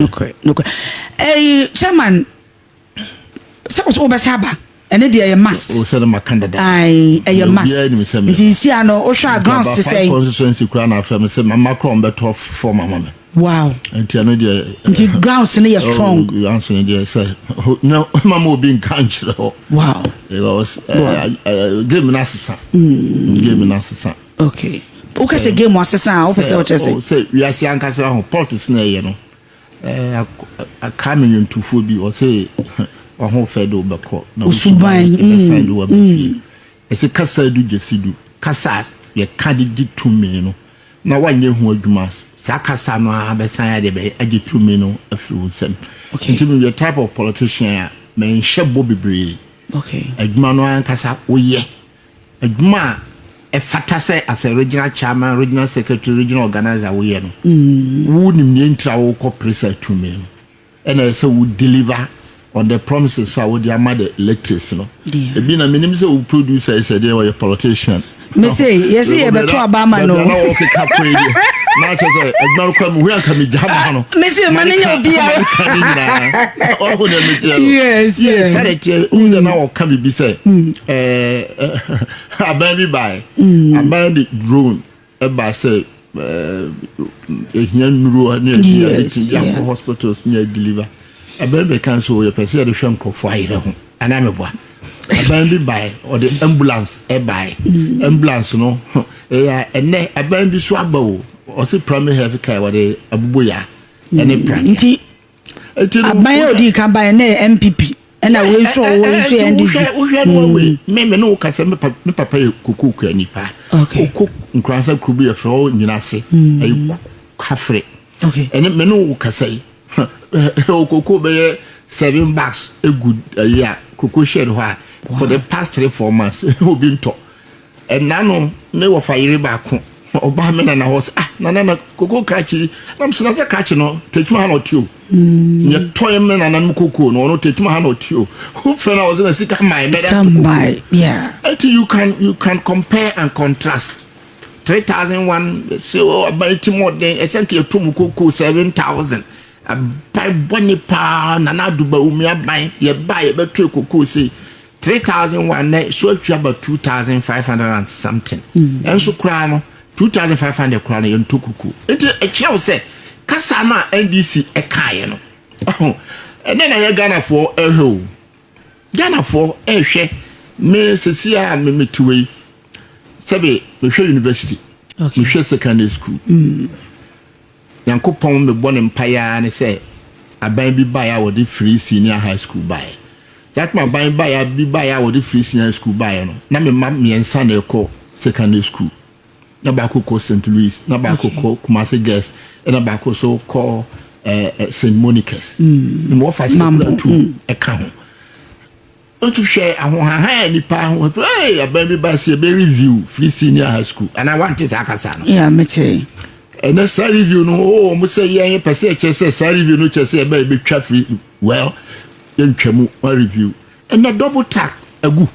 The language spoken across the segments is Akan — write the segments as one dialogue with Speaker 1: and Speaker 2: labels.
Speaker 1: Okay. Chairman, suppose Obasaba. And then you must.
Speaker 2: Oh, said my candidate.
Speaker 1: You must. You see, I know Osha grounds to say.
Speaker 2: Constituency crown after me say my Macron better for my mama.
Speaker 1: Wow.
Speaker 2: And you know
Speaker 1: the grounds in here strong.
Speaker 2: You answer there say no, mama being country.
Speaker 1: Wow.
Speaker 2: It was give me nasisa. Give me nasisa.
Speaker 1: Okay. Okay, say game was sa. Okay, say what you say.
Speaker 2: Say we are saying kasa politics na you know. A coming into food be or say. Who fed over court now? Usubai, side over the as a cassa do jesidu. Cassa, your candidate to me, no. Now, 1 year who you must. Sacasano, Abasaya, I get 2 men a few cents. Okay, to me, your type of politician, man, share Bobby Bree. Okay, a mano and cassa, oh, yeah. A ma, a fatase as a regional chairman, regional secretary, regional organizer, we know. Wouldn't mean travel corporate to me. And I say, would deliver. On the promises I would have made lectures, no. It been a minister who producer said they were a politician.
Speaker 1: Me say, yes, you better Obama no.
Speaker 2: Now say, not come where can be Jamano.
Speaker 1: Me say, money your beer. Yes.
Speaker 2: Saturday, who now can be say, a baby by a bandit drone, a by say, a young near hospitals near deliver. A baby cancel your person the shank of fire, and I'm a boy. A baby by or the ambulance, a by ambulance, no, and a baby swabbo, or say primary health care, or the abuya, and a practice. A bio
Speaker 1: can buy an MPP, and I will show you.
Speaker 2: Maybe no Cassam papa cook any pa. Okay, cook and cross up could be a throw in Nasi, a cafe. Okay, and it may no Cassay. Cocoa be $7 a good year. Cocoa shed for the past 3-4 months. Who been taught and now no fire back. Obama and I was Nana Cocoa catchy. I'm so not a catch no. Take my hand or two. Your toy man and I'm cocoa no take my hand or two. Who friend I was in a sick of my
Speaker 1: bed. Yeah.
Speaker 2: Until you can compare and contrast. 3,001 so about more than essentially 2 cocoa 7,000. By bonny pound and I do buy you buy a better cocoa say 3,001 net so you about 2,500 and something. And so crown 2,500 crown in Tukuku. Into a child say Kasama NDC a kayano. Oh, and then I Ghana for a hoe. Ghana for a share me Cecilia me to way. Sabe, Michelle University, Michelle Secondary School. Yankopon me born empire and say a baby buy our the free senior high school buy. That my buy our the free senior school buy no. Na me mam me ensan e call secondary school. Na ba ko St. Louis, na ba ko Kumasi Girls, and na ba ko so call St. Monica's. Mo fa to account. To share I want any pound hey a baby buy say be review free senior high school and I want it akasa no.
Speaker 1: Yeah, me too.
Speaker 2: And that's a review no oh mo say yeah per se say review no say be twa free well yen twam review and the double tack agu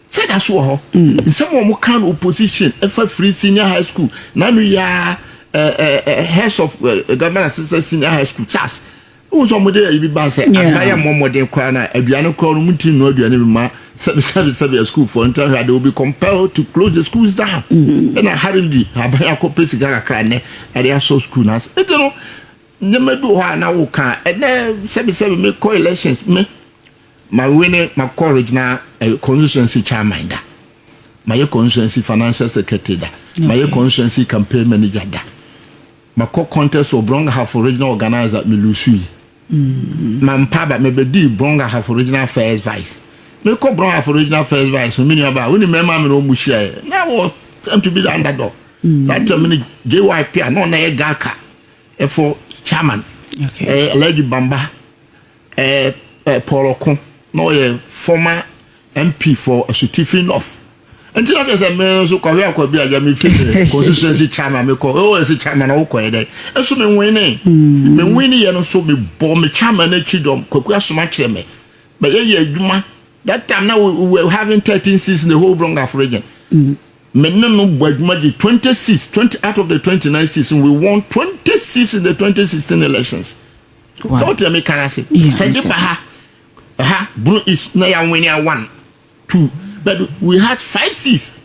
Speaker 2: say that's what in some mo can opposition for free senior high school na no ya heads of government assistant senior high school chas who some dey e be ba say abaya momo dey kwa na aduane kwa no mutin no aduane bi ma seven school for entire they will be compelled to close the schools down. And I hurriedly abaya ko pesi ga kra ne e dey so school nas e no nyama bi ho na wo kan and then seven me call elections me my winning my college na constituency chairman da my constituency financial secretary da my constituency campaign manager da my contest for Bronga half original organizer me lusu mampa ba me be di Bronga half original first vice me ko Bronga half original first vice me about we remember me no mu share now was time to be the underdog that time me JYP no na e galka e for chairman okay Lady Bamba Polokon no ye former MP for a certificate of until I say me so kwa bi aja me fi constituency chairman me ko oh ese chairman o ko ede eso me winning ye no so me bo me chairman na chidom kwaku asoma kire me but ye adwuma that time now we were having 13 seats in the whole Bronga region menno bwadwumaji 20 out of the 29 season we won 26 in the 2016 elections. Wow. So what me can say? Blue is na ya winning 1 2 but we had 5 seats.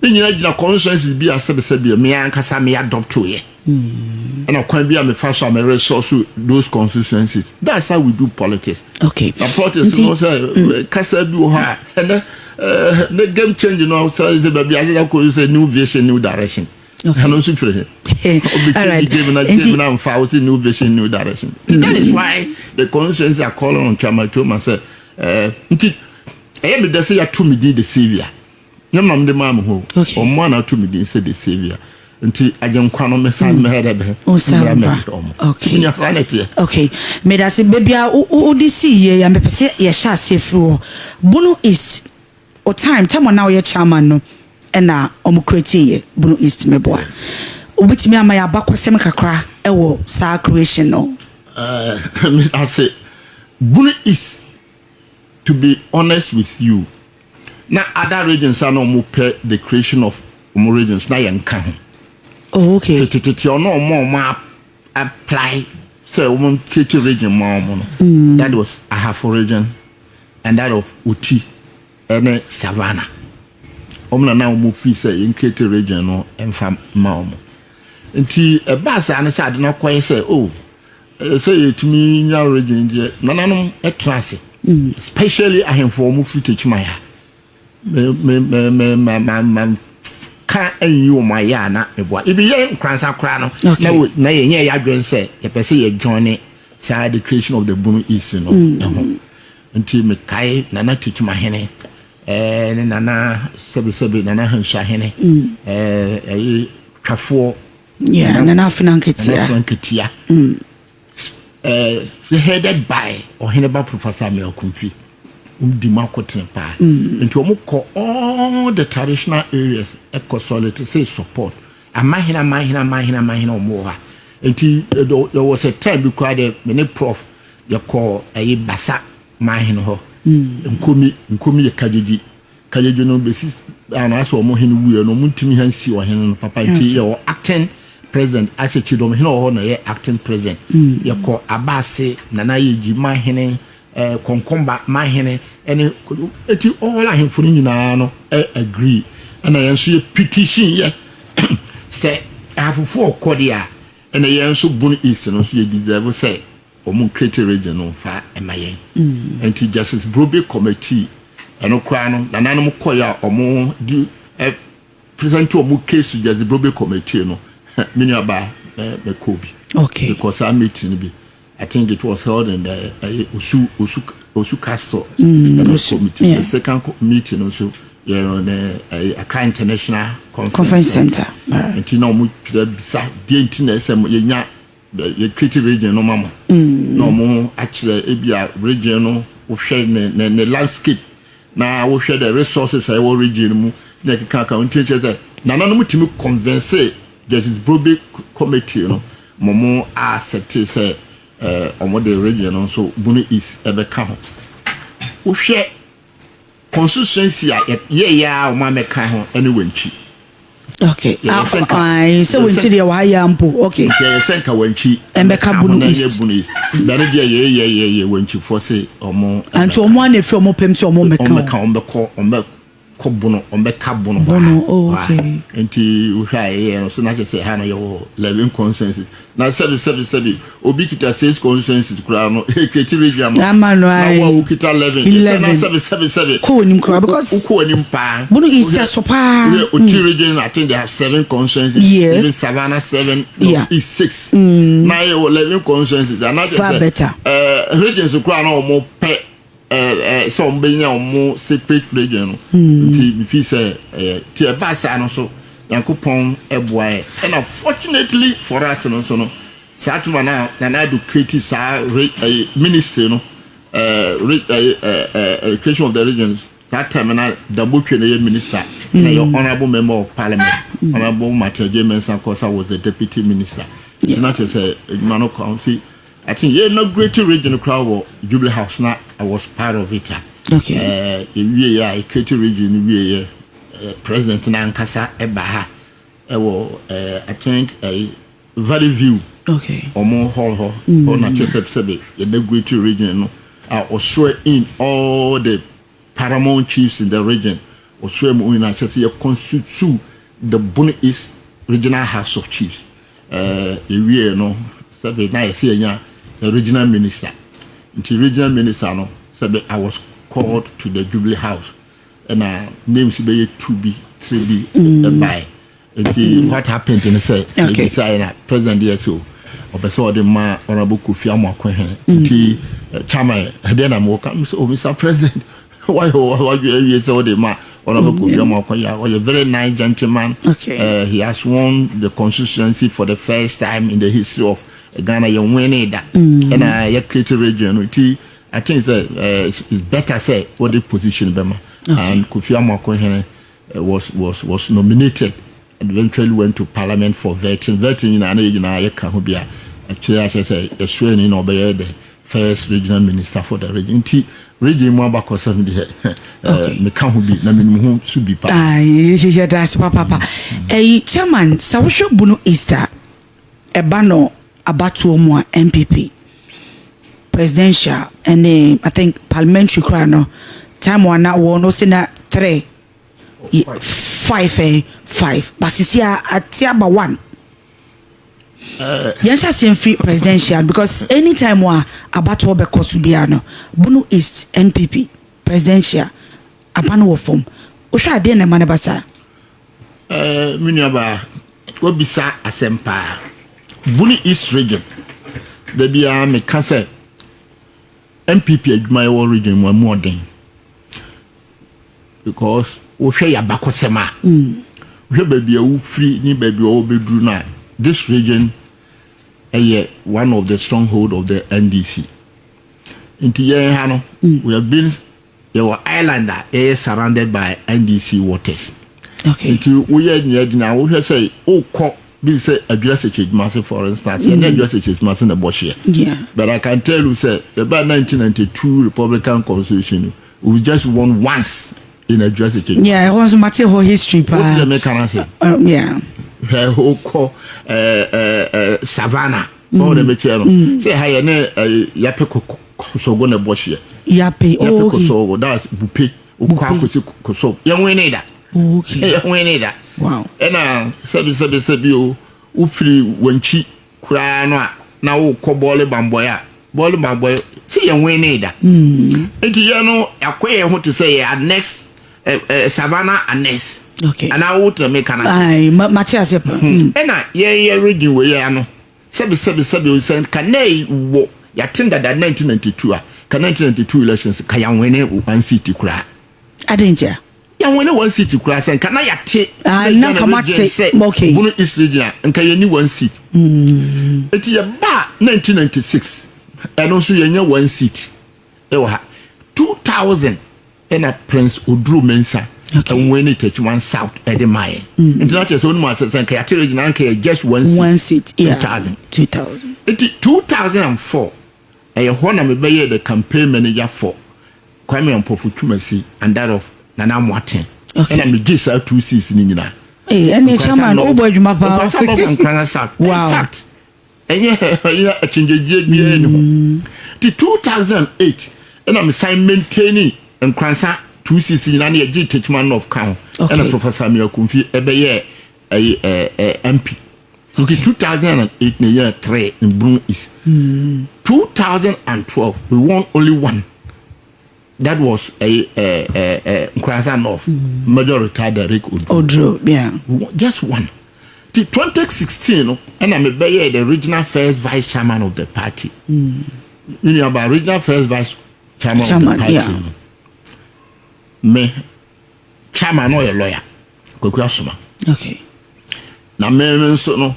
Speaker 2: Then you know constituencies be as be me ankasa me adopt to ye. And I can't be a first I'm a resource to those constituencies. That's how we do politics.
Speaker 1: Okay.
Speaker 2: The politics you know say kasa do ha and the game change you know so the baby I could say new vision new direction. Okay. And also for him. All right. Given new vision new direction. That is why the constituencies are calling on Chairman Thoma say I am the say to me the savior. Yamam the mam who or one or 2 million said the savior. Until I don't quano me san me head
Speaker 1: okay. Okay. Me da se baby udisi ye ya me pese ye sha sefru Bunu East o time now ye chairman no na omo create ye Bunu East me boa obitimi ama ya bakosem kakra e wo sa creation no
Speaker 2: me I say Bunu East, to be honest with you, now other regions are no more the creation of regions na yanka.
Speaker 1: Oh, okay.
Speaker 2: So no more apply. So woman create region more. That was Ahafo region, and that of Uti and Savannah. Omna now move free say in create region no and fam more. Until a bus and I did not quite say say to me now region nananum a transit. Especially I am for move free teach my ka enyu my ya na ebo e be yen kransa kra no na ye adwen say ye pese ye join say the creation of the Bunu East no nti me kai nana teach my hene nana sebi nana hansha hene twafo
Speaker 1: nana finanketia
Speaker 2: headed by or Heneba Professor Mel Kunfi Dimakotin pa into all the traditional areas solid to say support mahina more until there was a time because the many prof you call a basa mahina ho nkumi kajeji no basis and aso mo hinu wi no muntimi hansi o hinu papa nti your acting president as a chidom hinu ho na ye acting president you call abase nana yeji mahene konkomba mahene ene eti all ahemfo nyina no agree and yenso petition ye say afofo okodia ene yenso Bunu East no so ye deserve say omun create region no fa emayen enti justice Brobe committee eno kra no nananom koya omo di present omo case justice Brobe committee no mini aba be kobi
Speaker 1: okay
Speaker 2: because I meeting be I think it was held in the Osu Castle committee. The second meeting also, you know, the Accra International Conference Center. And you know, the international, you create region no mama. No more actually, a regional, we share the landscape. Now we share the resources. I will region. Like Kaka, that none of them convince Justice Brobe committee. You know, Momo accepted say. On the region so Bunu East ebe ka ho wo hwe constituency ya o ma meka ho ene wanchi
Speaker 1: okay I so wanchi de wa ya mpo okay
Speaker 2: je senka wanchi
Speaker 1: embe ka Bunu East
Speaker 2: dare dia ye wanchi for say omo
Speaker 1: anto omo na fi omo pem ti omo meka ombe ka Bunu okay
Speaker 2: enti wo hwa ye no so na say ha na yo 11 consensus na 7 obi kita 6 consensus kura no create region
Speaker 1: na
Speaker 2: wo kita 11 na 7
Speaker 1: ko nim kura because
Speaker 2: ko nim pa
Speaker 1: Bunu East so pa
Speaker 2: Oti region I think they have 7 consensus even Savannah 7 East 6 na 11 consensus and not
Speaker 1: far better
Speaker 2: regions kura no mo pe so mbenya omo separate region ti fi say ti e ba sa no so yankopon eboa and unfortunately for us no so no satuma na do create sa ministry no education of the regions that time na double train minister na your honorable member of parliament honorable Mataje Mensah Kosa was the deputy minister it's not to say Mano County I think no great region crowd Jubilee House now I was part of it.
Speaker 1: Okay.
Speaker 2: We creative region we president nankasa eba ha I think Valley View omo hall ho or na chesebe ye the great region no oswe in all the paramount chiefs in the region oswe mu na chese ye constitute the Bono East Regional House of Chiefs ewie no sebe na yesi enya the regional minister the regional minister no sebe I was called to the Jubilee House and names be 2B 3B by what happened in say president DSO obeso the ma honorable Kofi Amakwe chairman then I'm welcome so Mr. President why you say the ma honorable Kofi Amakwe was a very nice gentleman. He has won the constituency for the first time in the history of Ghana. You winning that and I create a region. I think it's better say what the position Bema and Kofi Amakwe was nominated and eventually went to Parliament for vetting. Vetting in an age in a Kahubia. Actually, I should say a sworn in Obey the first regional minister for the region. Region Mwabako 70 me Kahubi na minimum should be part.
Speaker 1: Yeah, that's papa. Chairman, Sawusho Bono Easter Ebano Abatu Omwa MPP presidential and I think parliamentary crano time one now no sena 3 5 basisia atiaba 1 yansha sem free presidential because anytime wa Abatu obeko biano Bono East NPP presidential abano wo form ohwa ade na mane bata
Speaker 2: miniaba obisa asempa Bono East region there be a me kase MPP adwuma region more than because we share bakosema we baby a free ni baby o bedru na this region one of the stronghold of the NDC into hano we have been your island surrounded by NDC waters into we now we say Bill say address a change massive for instance and address a change massive in the bush here. But I can tell you say about 1992 Republican Constitution we just won once in address a change.
Speaker 1: Yeah, it was matter whole history.
Speaker 2: What did the American say?
Speaker 1: Yeah.
Speaker 2: Her whole Savannah. All the material. Say hi yape so go na bush here.
Speaker 1: Yape
Speaker 2: so that's bupe. So young we need that.
Speaker 1: Okay.
Speaker 2: We need that.
Speaker 1: Wow.
Speaker 2: And sabi o ufiri wanchi kura no na wo kɔ bɔle bamboya see yan we need that enti ya no akoye ho to say ya next Savannah annex
Speaker 1: okay
Speaker 2: and I would make an
Speaker 1: ai Matthias
Speaker 2: and ye region we ya no sabi o send kanai wo ya tinda that 1992 ka 1992 elections ka yan we one city kura
Speaker 1: adentia
Speaker 2: when one city class and can I take
Speaker 1: na say okay
Speaker 2: Bono East region and can you one seat it's a bar 1996 and also you one seat 2000 and a Prince Udru Mensa and when it touch one south at the mine international own masters and just one seat 2000 it's 2004 and you want to be the campaign manager for Kwame Mpofu and that of Nana Martin. And I'm gis out 2 seasons in Nina.
Speaker 1: And the chairman, oh boy, my
Speaker 2: wow. In fact, and yeah, a change the 2008, and I'm sign maintaining and Cransa 2 seasons in any teachman of Crown and a Professor Mio Kumfi, a MP. In 2008, in year 3 in Bono East. 2012, we won only one. That was a Nkransa North majority Derek
Speaker 1: Odro, yeah.
Speaker 2: Just one. The 2016, and I'm the regional first vice chairman of the party. You know about regional first vice chairman of the party.
Speaker 1: Yeah.
Speaker 2: Me chairman or a lawyer.
Speaker 1: Okay.
Speaker 2: Now me so no.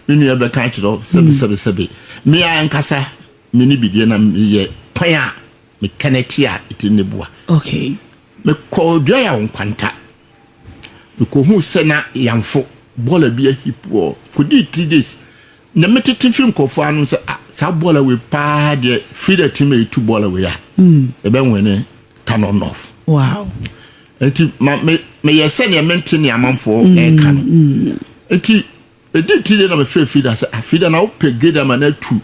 Speaker 2: Me ni ebe catch it up. Sebi. Me ankasa me ni bidie na me ye paya. Me kanetia itinebua
Speaker 1: okay
Speaker 2: me ko dua ya nkwanta me ko hu se na yamfo bola bia hipo for 3 days na metete film ko fo anu se sa bola we pa de free the team e tu bola we ya e be wene turn on off
Speaker 1: wow
Speaker 2: enti me yese ne maintain amanfo e ka no enti editi na me free feeder say feeder na pay grade am na 2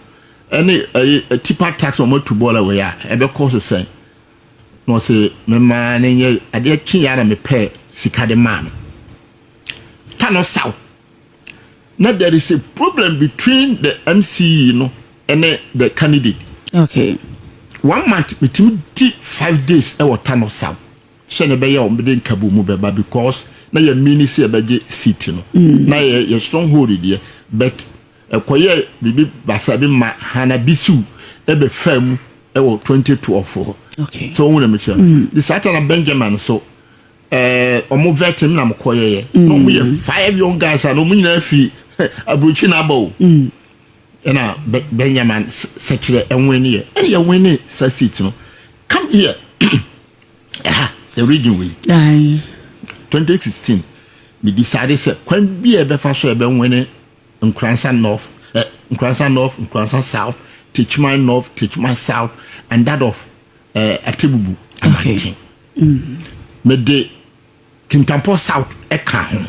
Speaker 2: any a tipa tax on to bola we ya e be cost say no say me ma ne ye ade twi ya na me pay sika de man tano south. Now there is a problem between the MCE, and the candidate.
Speaker 1: Okay.
Speaker 2: 1 month between 5 days I was turn of south. Shane be ya ombeden kabumu beba because na your ministry beje seat no. Na your stronghold there but koye bibi basabi ma hana bisu ebe fam e wo 2012.
Speaker 1: Okay.
Speaker 2: So we make sure. The Satan Benjamin so omo vetem na mkoye no mo ye 5 young guys and omo nyina fi abruchi na bawo na Benjamin secure enwen here and you win sa seat no come here the region we 2016 we decided say kwan bi e be fa so e be win Nkransa North Nkransa South Teachman North Teachman South and that of Atebubu
Speaker 1: okay.
Speaker 2: Me de Kintampo South e ka ho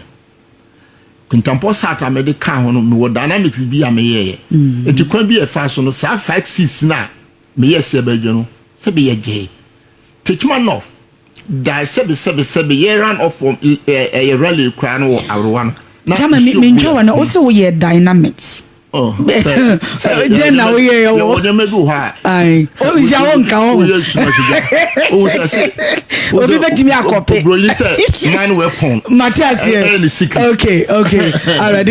Speaker 2: Kintampo South me de ka ho no me wo dynamics bi am ye enti kwan bi e fa so no sa 5-6 na me yes e be no se be ye je Teachman North da se be ye run off from a rally kra no awrowa no
Speaker 1: Chama me ntwa na o se wo ye dynamics.
Speaker 2: Oh,
Speaker 1: then now we are.
Speaker 2: Oh, you may do high.
Speaker 1: Aye. Oh, is your own cow? Oh, we bet me a copy.
Speaker 2: You said, man, weapon.
Speaker 1: Matthias, okay. All right,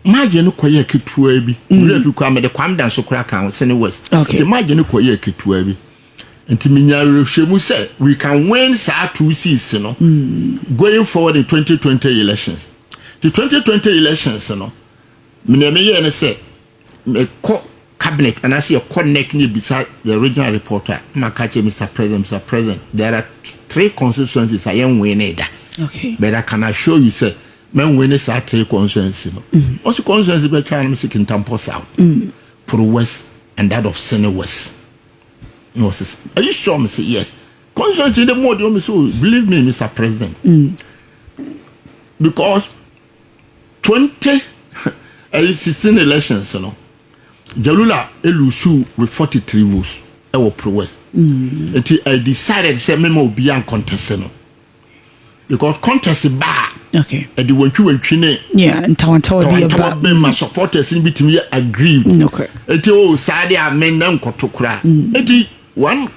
Speaker 1: imagine koye ketua bi. We fi kwa me de kwam dan so kra kan Sene West. Imagine koye ketua bi. Enti minya rehwemu say we can win saa 2 seasons no. Going forward in 2020 elections. The 2020 elections, me say, me cabinet, and I see a connect me beside the original reporter. Makache, Mr. President, there are 3 constituencies I am winning. Okay.
Speaker 2: But I can assure you, say, men win is 3 constituencies. Also, constituencies be can music in Tampo South, Pro West, and that of Sene West. No, are you sure? Me say yes. Constituency the more you so believe me, Mr. President, because 2016 elections, Jalula elusu with 43 votes. I will Pro West. Until I decided to say memo be uncontested. Because contest is bad.
Speaker 1: Okay.
Speaker 2: And the one you
Speaker 1: yeah, and Tawantawa
Speaker 2: be my supporters in between me agreed.
Speaker 1: Okay.
Speaker 2: Until Saudi I men them kotokura. One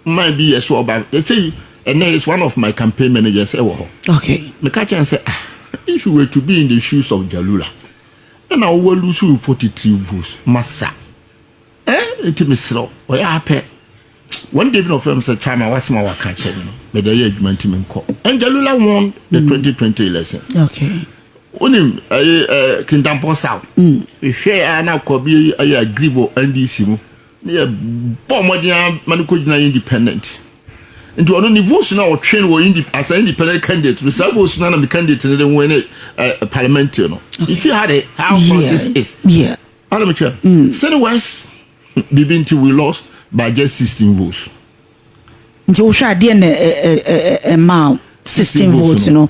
Speaker 2: might be a so about they say and there is one of my campaign managers.
Speaker 1: Okay.
Speaker 2: The catcher and say if you were to be in the shoes of Jalula, and I will lose you 43 votes, Massa. Intimacy, or I pay. One day of them said, Chama was my catcher, but the judgment in court. And Jalula won the 2020 elections.
Speaker 1: Okay.
Speaker 2: Only Kintampo South. We share now could be a grieve and this, near Bombardier Manuko independent. Into only votes now train were as an independent candidate. We serve votes none of the candidates and then win a parliamentary. You see how this is.
Speaker 1: Yeah.
Speaker 2: Amateur. Sene West, Bibinti we lost by just 16 votes.
Speaker 1: Until we try a 16 votes,
Speaker 2: Sene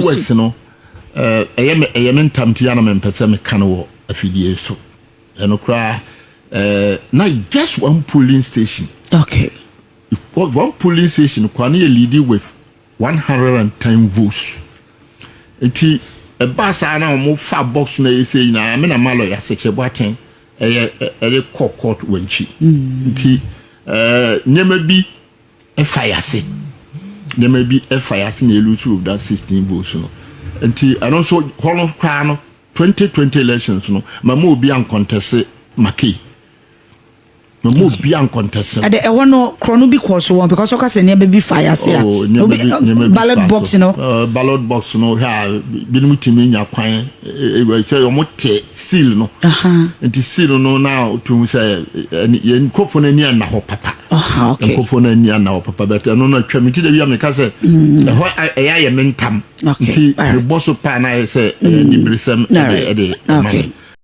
Speaker 2: West, I am Tamtiana and Pesame Cano affiliation. And cry now just one polling station.
Speaker 1: Okay.
Speaker 2: If one polling station can lead with 110 votes. Enti a basa na mo fa box na say na me na malo ya seche boaten e court wenchi. Enti nyema bi e fire se. Nyema bi e fire se na elu of that 16 votes no. Enti and also hall of crown 2020 elections no mama obi an contest Maki. No more be uncontested.
Speaker 1: At the one chrono because one because of say never be fire say ballot box
Speaker 2: ballot box no ha been mutimi nya kwan e say o mote seal no and the seal no now to say yen kofo na ni na ho papa
Speaker 1: okay
Speaker 2: kofo na ni na ho papa but no na twamiti da bi am ka say e ho e ya mentam
Speaker 1: okay
Speaker 2: the boss pa na say the brisam
Speaker 1: okay